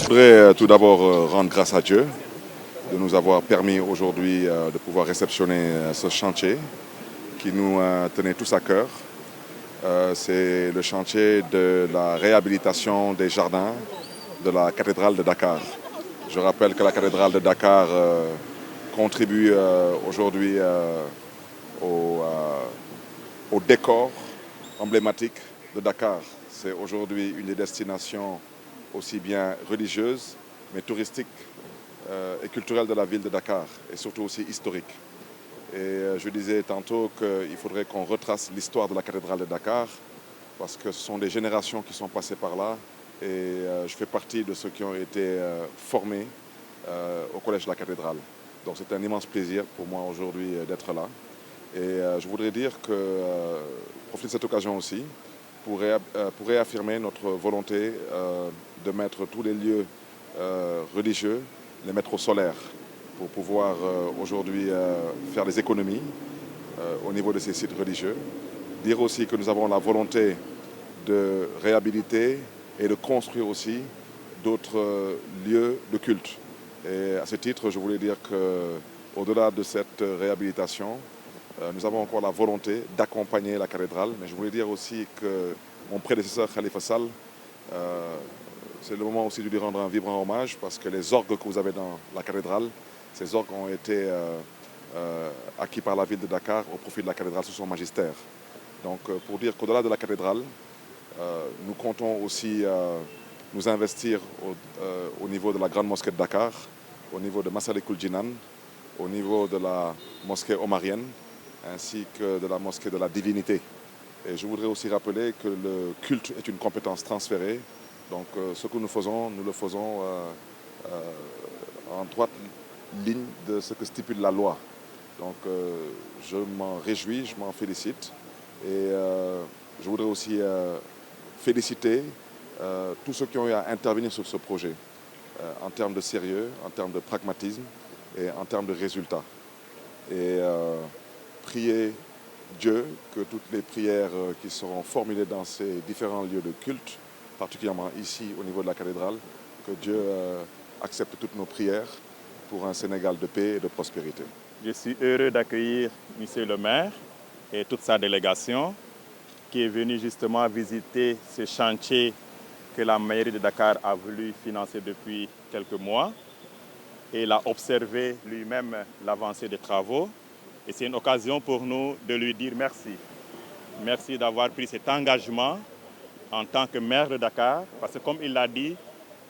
voudrais tout d'abord rendre grâce à Dieu de nous avoir permis aujourd'hui de pouvoir réceptionner ce chantier qui nous tenait tous à cœur. C'est le chantier de la réhabilitation des jardins de la cathédrale de Dakar. Je rappelle que la cathédrale de Dakar contribue aujourd'hui au décor emblématique de Dakar. C'est aujourd'hui une des destinations aussi bien religieuse, mais touristique et culturelle de la ville de Dakar, et surtout aussi historique. Et je disais tantôt qu'il faudrait qu'on retrace l'histoire de la cathédrale de Dakar, parce que ce sont des générations qui sont passées par là, et je fais partie de ceux qui ont été formés au collège de la cathédrale. Donc c'est un immense plaisir pour moi aujourd'hui d'être là. Et je voudrais dire profiter de cette occasion aussi pour réaffirmer notre volonté de mettre tous les lieux religieux, les mettre au solaire pour pouvoir aujourd'hui faire des économies au niveau de ces sites religieux. Dire aussi que nous avons la volonté de réhabiliter et de construire aussi d'autres lieux de culte. Et à ce titre, je voulais dire qu'au-delà de cette réhabilitation, nous avons encore la volonté d'accompagner la cathédrale, mais je voulais dire aussi que mon prédécesseur Khalifa Sall, c'est le moment aussi de lui rendre un vibrant hommage parce que les orgues que vous avez dans la cathédrale, ces orgues ont été acquis par la ville de Dakar au profit de la cathédrale sous son magistère. Donc pour dire qu'au-delà de la cathédrale, nous comptons aussi nous investir au niveau de la grande mosquée de Dakar, au niveau de Massalikul Jinan, au niveau de la mosquée omarienne, ainsi que de la mosquée de la divinité. Et je voudrais aussi rappeler que le culte est une compétence transférée. Donc ce que nous le faisons en droite ligne de ce que stipule la loi. Donc je m'en réjouis, je m'en félicite. Et je voudrais aussi féliciter tous ceux qui ont eu à intervenir sur ce projet, en termes de sérieux, en termes de pragmatisme et en termes de résultats. Et prier Dieu que toutes les prières qui seront formulées dans ces différents lieux de culte, particulièrement ici au niveau de la cathédrale, que Dieu accepte toutes nos prières pour un Sénégal de paix et de prospérité. Je suis heureux d'accueillir M. le maire et toute sa délégation qui est venue justement visiter ce chantier que la mairie de Dakar a voulu financer depuis quelques mois. Et il a observé lui-même l'avancée des travaux. Et c'est une occasion pour nous de lui dire merci. Merci d'avoir pris cet engagement en tant que maire de Dakar, parce que comme il l'a dit,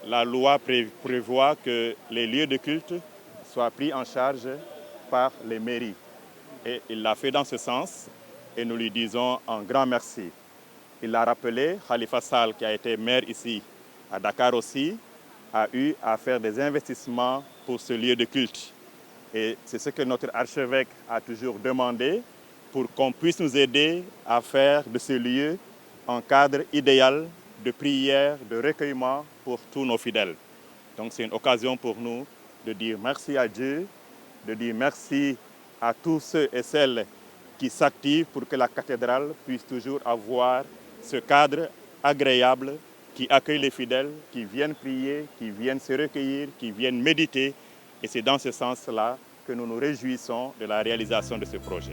la loi prévoit que les lieux de culte soient pris en charge par les mairies. Et il l'a fait dans ce sens et nous lui disons un grand merci. Il l'a rappelé, Khalifa Sall, qui a été maire ici à Dakar aussi, a eu à faire des investissements pour ce lieu de culte. Et c'est ce que notre archevêque a toujours demandé pour qu'on puisse nous aider à faire de ce lieu un cadre idéal de prière, de recueillement pour tous nos fidèles. Donc c'est une occasion pour nous de dire merci à Dieu, de dire merci à tous ceux et celles qui s'activent pour que la cathédrale puisse toujours avoir ce cadre agréable qui accueille les fidèles, qui viennent prier, qui viennent se recueillir, qui viennent méditer. Et c'est dans ce sens-là que nous nous réjouissons de la réalisation de ce projet.